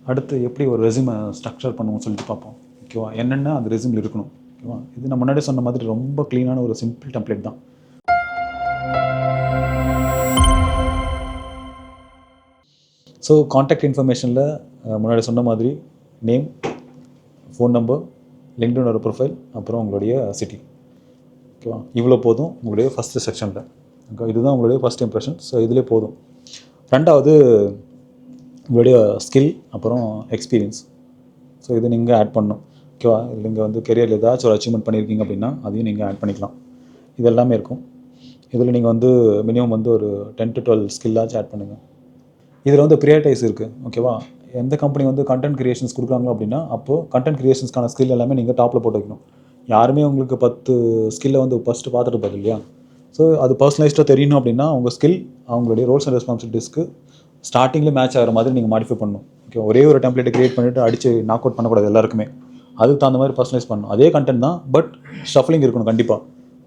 அடுத்து எப்படி ஒரு ரெஸ்யூமை ஸ்ட்ரக்சர் பண்ணுவோம்னு சொல்லிட்டு பார்ப்போம். ஓகேவா, என்னென்ன அந்த ரெஸ்யூமில் இருக்கணும். ஓகேவா, இது நான் முன்னாடி சொன்ன மாதிரி ரொம்ப க்ளீனான ஒரு சிம்பிள் டெம்ப்ளேட் தான். ஸோ காண்டாக்ட் இன்ஃபர்மேஷனில் முன்னாடி சொன்ன மாதிரி நேம், ஃபோன் நம்பர், லிங்க்டின் ஒரு ப்ரொஃபைல், அப்புறம் உங்களுடைய சிட்டி. ஓகேவா, இவ்வளோ போதும் உங்களுடைய ஃபஸ்ட்டு செக்ஷனில். ஓகே, இதுதான் உங்களுடைய ஃபஸ்ட் இம்ப்ரெஷன். ஸோ இதிலே போதும். ரெண்டாவது உங்களுடைய ஸ்கில், அப்புறம் எக்ஸ்பீரியன்ஸ். ஸோ இது நீங்கள் ஆட் பண்ணணும். ஓகேவா, நீங்கள் வந்து கெரியரில் ஏதாச்சும் ஒரு அச்சீவ்மெண்ட் பண்ணியிருக்கீங்க அப்படின்னா அதையும் நீங்கள் ஆட் பண்ணிக்கலாம். இது எல்லாமே இருக்கும். இதில் நீங்கள் வந்து மினிமம் வந்து ஒரு 10 to 12 ஸ்கில்லாச்சும் ஆட் பண்ணுங்கள். இதில் வந்து ப்ரியாரிட்டைஸ் இருக்குது. ஓகேவா, எந்த கம்பெனி வந்து கண்டென்ட் க்ரியேஷன்ஸ் கொடுக்குறாங்க அப்படின்னா அப்போது கண்டென்ட் க்ரியேஷன்ஸ்க்கான ஸ்கில் எல்லாமே நீங்கள் டாப்பில் போட்டு வைக்கணும். யாருமே உங்களுக்கு 10 ஸ்கில்லை வந்து ஃபஸ்ட்டு பார்த்துட்டு பார்த்து இல்லையா. ஸோ அது பர்சனலைஸ்டாக தெரியணும் அப்படின்னா உங்கள் ஸ்கில் அவங்களுடைய ரோல்ஸ் அண்ட் ரெஸ்பான்சிபிலிட்டிஸ்க்கு ஸ்டார்டிங்கில் மேட்ச் ஆகிற மாதிரி நீங்கள் மாடிஃபை பண்ணணும். ஓகே, ஒரே ஒரு டெம்ப்ளேட்டை க்ரியேட் பண்ணிவிட்டு அடித்து நாக் அவுட் பண்ணக்கூடாது எல்லாருக்குமே. அதுக்கு தகுந்த மாதிரி பர்சனலைஸ் பண்ணணும். அதே கண்டென்ட் தான், பட் ஷஃப்லிங் இருக்கணும் கண்டிப்பாக.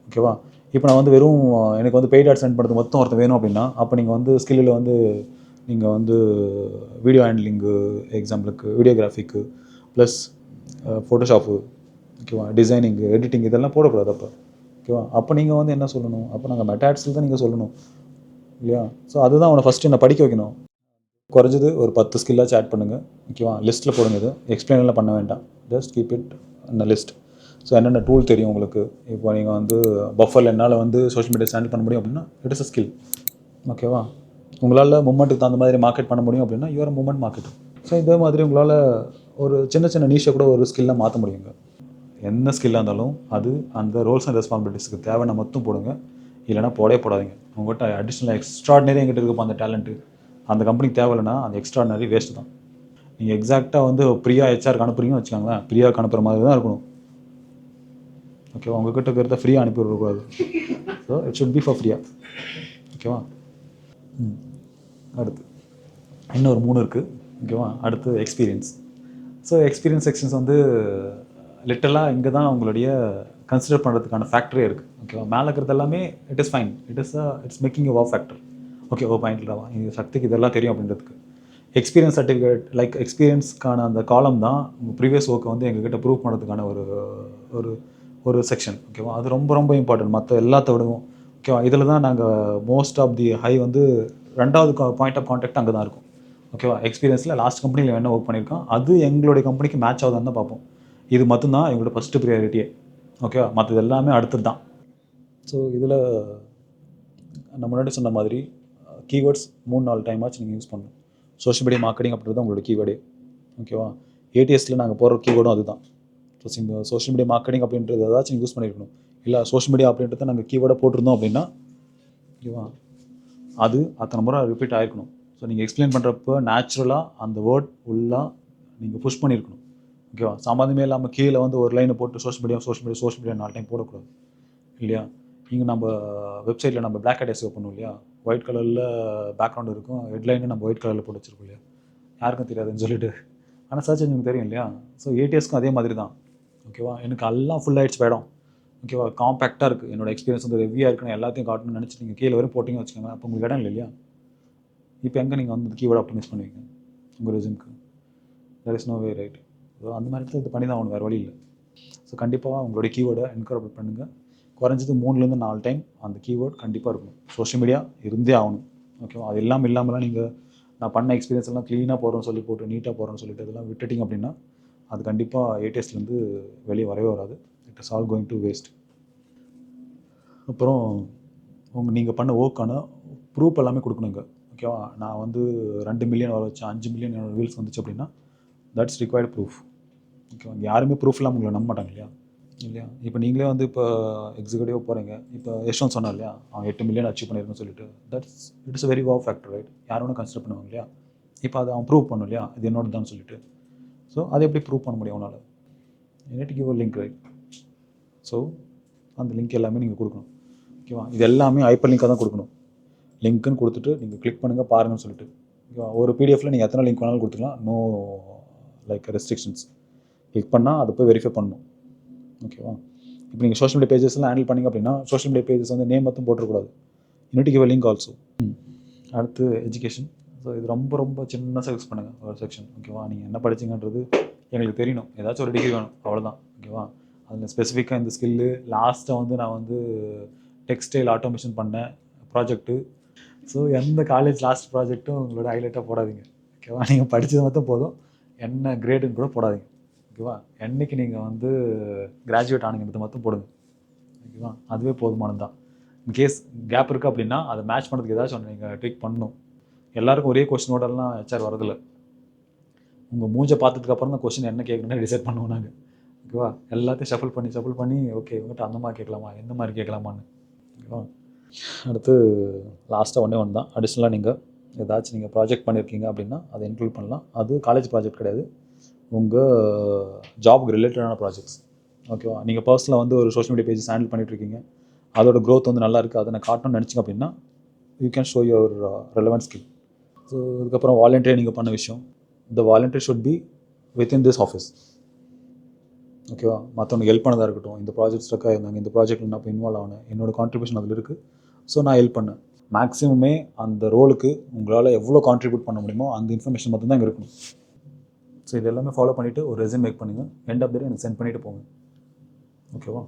ஓகேவா, இப்போ நான் வந்து வெறும் எனக்கு வந்து பெய்ட் ஆட் சென்ட் பண்ணுறது மொத்தம் ஒருத்தர் வேணும் அப்படின்னா அப்போ நீங்கள் வந்து ஸ்கில்லில் வந்து நீங்கள் வந்து வீடியோ ஹேண்ட்லிங்கு, எக்ஸாம்பிளுக்கு வீடியோகிராஃபிக்கு ப்ளஸ் ஃபோட்டோஷாப்பு, ஓகேவா, டிசைனிங்கு, எடிட்டிங் இதெல்லாம் போடக்கூடாது. அப்போ ஓகேவா, அப்போ நீங்கள் வந்து என்ன சொல்லணும், அப்போ நாங்கள் மெட்டாட்ஸில் தான் நீங்கள் சொல்லணும் இல்லையா. ஸோ அதுதான் அவனை ஃபஸ்ட்டு என்ன படிக்க வைக்கணும். குறைஞ்சது ஒரு 10 ஸ்கில்லாச்சும் ஆட் பண்ணுங்கள். ஓகேவா, லிஸ்ட்டில் போடுங்க. இது எக்ஸ்பிளைன்லாம் பண்ண வேண்டாம், ஜஸ்ட் கீப் இட் இந்த லிஸ்ட். ஸோ என்னென்ன டூல் தெரியும் உங்களுக்கு. இப்போ நீங்கள் வந்து பஃபரில் என்னால் வந்து சோஷியல் மீடியா ஹேண்டில் பண்ண முடியும் அப்படின்னா இட் இஸ் அ ஸ்கில். ஓகேவா, உங்களால் மூமெண்ட்டுக்கு தகுந்த மாதிரி மார்க்கெட் பண்ண முடியும் அப்படின்னா யூஆர் மூமெண்ட் மார்க்கெட். ஸோ இதே மாதிரி உங்களால் ஒரு சின்ன சின்ன நீஷை கூட ஒரு ஸ்கில்லாக மாற்ற முடியுங்க. என்ன ஸ்கில்லாக இருந்தாலும் அது அந்த ரோல்ஸ் அண்ட் ரெஸ்பான்சிபிலிட்டிஸ்க்கு தேவையான மட்டும் போடுங்க, இல்லைனா போடாதீங்க. உங்கள்கிட்ட அடிஷ்னல் எக்ஸ்ட்ராடினரி எங்கிட்ட இருக்கப்போ அந்த டேலண்ட்டு அந்த கம்பெனிக்கு தேவையில்லைன்னா அந்த எக்ஸ்ட்ராடினரி வேஸ்ட்டு தான். நீங்கள் எக்ஸாக்டாக வந்து பிரியா ஹெச்ஆருக்கு அனுப்புறீங்கன்னு வச்சுக்கோங்களேன், பிரியாவுக்கு அனுப்புகிற மாதிரி தான் இருக்கணும். ஓகேவா, உங்கள்கிட்ட இருக்கிறத ஃப்ரீயாக அனுப்பி விடக்கூடாது. So it should be for ஃப்ரீயா. ஓகேவா. அடுத்து இன்னொரு 3 இருக்குது. ஓகேவா, அடுத்து எக்ஸ்பீரியன்ஸ். ஸோ எக்ஸ்பீரியன்ஸ் செக்ஷன்ஸ் வந்து லிட்டரலாக இங்கே தான் உங்களுடைய கன்சிடர் பண்ணுறதுக்கான ஃபேக்டரே இருக்குது. ஓகேவா, மேலே இருக்கிறது எல்லாமே it is fine, it's making you வா ஃபேக்டர். ஓகே, பாயிண்ட்லவா இது சக்திக்கு இதெல்லாம் தெரியும் அப்படின்றதுக்கு. எக்ஸ்பீரியன்ஸ் சர்டிஃபிகேட் லைக் எக்ஸ்பீரியன்ஸ்க்கான அந்த காலம் தான் உங்கள் ப்ரீவியஸ் ஒர்க்கை வந்து எங்ககிட்ட ப்ரூவ் பண்ணுறதுக்கான ஒரு ஒரு செக்ஷன். ஓகேவா, அது ரொம்ப ரொம்ப இம்பார்ட்டன்ட் மற்ற எல்லாத்த விடவும். ஓகேவா, இதில் தான் நாங்கள் மோஸ்ட் ஆஃப் தி ஹை வந்து ரெண்டாவது பாயிண்ட் ஆஃப் கான்டாக்ட் அங்கே தான் இருக்கும். ஓகேவா, எக்ஸ்பீரியன்ஸில் லாஸ்ட் கம்பெனியில் என்ன ஒர்க் பண்ணியிருக்கோம் அது எங்களுடைய கம்பெனிக்கு மேட்ச் ஆகுதான்னு தான் பார்ப்போம். இது மட்டும்தான் எங்களோட ஃபஸ்ட்டு ப்ரியாரிட்டியே. ஓகேவா, மற்றது எல்லாமே அடுத்தது தான். ஸோ இதில் நான் முன்னாடி சொன்ன மாதிரி கீவேர்ட்ஸ் 3-4 டைம் ஆச்சு நீங்கள் யூஸ் பண்ணணும். சோஷியல் மீடியா மார்க்கெட்டிங் அப்படின்றது தான் உங்களோட கீவேர்டே. ஓகேவா, ஏடிஎஸ்சில் நாங்கள் போடுற கீவேர்டும் அதுதான். ஸோ சோஷியல் மீடியா மார்க்கெட்டிங் அப்படின்றது ஏதாச்சும் யூஸ் பண்ணியிருக்கணும். இல்லை சோஷியல் மீடியா அப்படின்றத நாங்கள் கீவேர்டாக போட்டிருந்தோம் அப்படின்னா ஓகேவா அது அத்தனை முறை ரிப்பீட் ஆகிருக்கணும். ஸோ நீங்கள் எக்ஸ்பிளைன் பண்ணுறப்போ நேச்சுரலாக அந்த வேர்ட் ஃபுல்லாக நீங்கள் புஷ் பண்ணியிருக்கணும். ஓகேவா, சம்மந்தமே இல்லாமல் கீழே வந்து ஒரு லைனை போட்டு சோஷியல் மீடியா 4 டைம் போடக்கூடாது இல்லையா. இங்கே நம்ம வெப்சைட்டில் நம்ம பிளாக் அட்டைஸ் பண்ணுவோம் இல்லையா, ஒயிட் கலரில் பேக்ரவுண்ட் இருக்கும், ஹெட்லைனு நம்ம ஒயிட் கலரில் போட்டு வச்சுருக்கோம் இல்லையா, யாருக்கும் தெரியாதுன்னு சொல்லிட்டு. ஆனால் சர்ச் எங்களுக்கு தெரியும் இல்லையா. ஸோ ஏடிஎஸ்க்கும் அதே மாதிரி தான். ஓகேவா, எனக்கு எல்லாம் ஃபுல் ஆகிடுச்சு இடம். ஓகேவா, காம்பேக்டாக இருக்குது, என்னோட எக்ஸ்பீரியன்ஸ் வந்து ஹெவியாக இருக்குன்னு எல்லாத்தையும் காட்டணும்னு நினச்சி நீங்கள் கீழே வரையும் போட்டிங்கன்னு வச்சுக்கோங்க, அப்போ உங்களுக்கு இடம் இல்லை இல்லையா. இப்போ எங்கே நீங்கள் வந்து கீவேர்டு ஆப்டிமைஸ் பண்ணுவீங்க உங்கள் ரெஸ்யூம்க்கு? There is no way, right. So அந்த மாதிரி இடத்துல இது பண்ணி தான் ஆகணும், வேறு வழி இல்லை. ஸோ கண்டிப்பாக உங்களுடைய கீவேர்டை என்கரேஜ் பண்ணுங்கள். குறைஞ்சது 3-4 டைம் அந்த கீவேர்ட் கண்டிப்பாக இருக்கணும். சோஷியல் மீடியா இருந்தே ஆகணும். ஓகேவா, அது இல்லாமலாம் நீங்கள் நான் பண்ண எக்ஸ்பீரியன்ஸ் எல்லாம் க்ளீனாக போகிறோன்னு சொல்லி போட்டு நீட்டாக போகிறோன்னு சொல்லிட்டு அதெல்லாம் விட்டுட்டிங்க அப்படின்னா அது கண்டிப்பாக ஏடிஎஸ்லேருந்து வெளியே வரவே வராது. It is all going to waste. அப்புறம் நீங்கள் பண்ண ஒர்க்கான ப்ரூஃப் எல்லாமே கொடுக்கணுங்க. ஓகேவா, நான் வந்து 2 மில்லியன் வர வச்சேன், 5 மில்லியன் என்னோட வீல்ஸ் வந்துச்சு அப்படின்னா தட்ஸ் ரிக்வயர்டு ப்ரூஃப். ஓகேவா, யாருமே ப்ரூஃப் இல்லாமல் உங்களை நம்ப மாட்டாங்க இல்லையா. இப்போ நீங்களே வந்து இப்போ எக்ஸிக்யூட்டிவாக போகிறீங்க, இப்போ யஷ்வந்த் சொன்னார் இல்லையா, அவன் 8 மில்லியன் அச்சீவ் பண்ணியிருக்கேன்னு சொல்லிட்டு it is very wow factor, right. யாரும் ஒன்றும் கன்சிடர் பண்ணுவாங்க இல்லையா. இப்போ அதை அவன் ப்ரூவ் பண்ணும் இல்லையா, இது என்னோட தான் சொல்லிட்டு. ஸோ அதை எப்படி ப்ரூவ் பண்ண முடியும் அவனால்? You need to give a link, right. So அந்த லிங்க் எல்லாமே நீங்கள் கொடுக்கணும். ஓகேவா, இது எல்லாமே ஹைப்பர் லிங்காக தான் கொடுக்கணும். லிங்க்குன்னு கொடுத்துட்டு நீங்கள் கிளிக் பண்ணுங்கள் பாருங்கன்னு சொல்லிட்டு. ஓகேவா, ஒரு பிடிஎஃப்பில் நீங்கள் எத்தனை லிங்க் வேணாலும் கொடுத்துக்கலாம், நோ லைக் ரெஸ்ட்ரிக்ஷன்ஸ். கிளிக் பண்ணால் அதை போய் வெரிஃபை பண்ணணும். ஓகேவா, இப்போ நீங்கள் சோஷியல் மீடியா பேஜஸ்லாம் ஹேண்டில் பண்ணிங்க அப்படின்னா சோஷியல் மீடியா பேஜஸ் வந்து நேம் மட்டும் போட்டுறக்கூடாது, you need to give a link also. அடுத்து எஜுகேஷன். ஸோ இது ரொம்ப ரொம்ப சின்னதாக யூஸ் பண்ணுங்கள் ஒரு செக்ஷன். ஓகேவா? நீங்கள் என்ன படிச்சீங்கன்றது எங்களுக்கு தெரியணும். ஏதாச்சும் ஒரு டிகிரி வேணும், அவ்வளோதான். ஓகேவா? அதில் ஸ்பெசிஃபிக்காக இந்த ஸ்கில்லு லாஸ்ட்டாக வந்து நான் வந்து டெக்ஸ்டைல் ஆட்டோமேஷன் பண்ணேன் ப்ராஜெக்ட்டு. ஸோ எந்த காலேஜ் லாஸ்ட் ப்ராஜெக்ட்டும் உங்களோட ஹைலைட்டாக போடாதீங்க. ஓகேவா? நீங்கள் படித்தது மட்டும் போதும், என்ன கிரேடுன்னு கூட போடாதீங்க. ஓகேவா? என்றைக்கு நீங்கள் வந்து கிராஜுவேட் ஆனீங்கிறது மட்டும் போடுங்க. ஓகேவா? அதுவே போதுமானது தான். இன்கேஸ் கேப் இருக்குது அப்படின்னா அதை மேட்ச் பண்ணுறதுக்கு ஏதாச்சும் ஒன்று நீங்கள் ட்ரிக் பண்ணணும். எல்லாருக்கும் ஒரே கொஸ்டினோடலாம் ஹெச்ஆர் வரதில்லை. உங்கள் மூஞ்சை பார்த்ததுக்கப்புறம் தான் கொஸ்டின் என்ன கேட்கணுன்னு டிசைட் பண்ணுவோம் நாங்கள். ஓகேவா? எல்லாத்தையும் ஷஃபிள் பண்ணி ஓகே இவங்ககிட்ட அந்த மாதிரி கேட்கலாமா, எந்த மாதிரி கேட்கலாமான்னு. ஓகேவா? அடுத்து லாஸ்ட்டாக ஒன்று தான். அடிஷ்னலாக நீங்கள் ஏதாச்சும் நீங்கள் ப்ராஜெக்ட் பண்ணியிருக்கீங்க அப்படின்னா அதை இன்க்ளூட் பண்ணலாம். அது காலேஜ் ப்ராஜெக்ட் கிடையாது, உங்கள் ஜாபுக்கு ரிலேட்டடான ப்ராஜெக்ட்ஸ். ஓகேவா? நீங்கள் பர்சனலாக வந்து ஒரு சோஷியல் மீடியா பேஜஸ் ஹேண்டில் பண்ணிகிட்ருக்கீங்க, அதோட க்ரோத் வந்து நல்லா இருக்குது, அதை நான் காட்டணும்னு நினச்சிங்க அப்படின்னா you can show your relevant skill. So இதுக்கப்புறம் வாலண்டியர் நீங்கள் பண்ண விஷயம், the volunteer should be within this office. ஓகேவா? மற்றவங்களுக்கு ஹெல்ப் பண்ணதாக இருக்கட்டும், இந்த ப்ராஜெக்ட் ஸ்ட்ரக்காக இருந்தாங்க, இந்த ப்ராஜெக்ட்டில் நான் இப்போ இன்வால்வ் ஆனேன், என்னோட கான்ட்ரிபியூஷன் அதில் இருக்குது, ஸோ நான் ஹெல்ப் பண்ணேன். மேக்ஸிமமே அந்த ரோலுக்கு உங்களால் எவ்வளோ கான்ட்ரிபியூட் பண்ண முடியுமோ அந்த இன்ஃபர்மேஷன் மட்டும்தான் இங்கே இருக்கணும். ஸோ இது எல்லாமே ஃபாலோ பண்ணிவிட்டு ஒரு ரெஸ்யூம் மேக் பண்ணுங்கள். எண்ட் ஆஃப் த டே எனக்கு சென்ட் பண்ணிவிட்டு போங்க. ஓகேவா?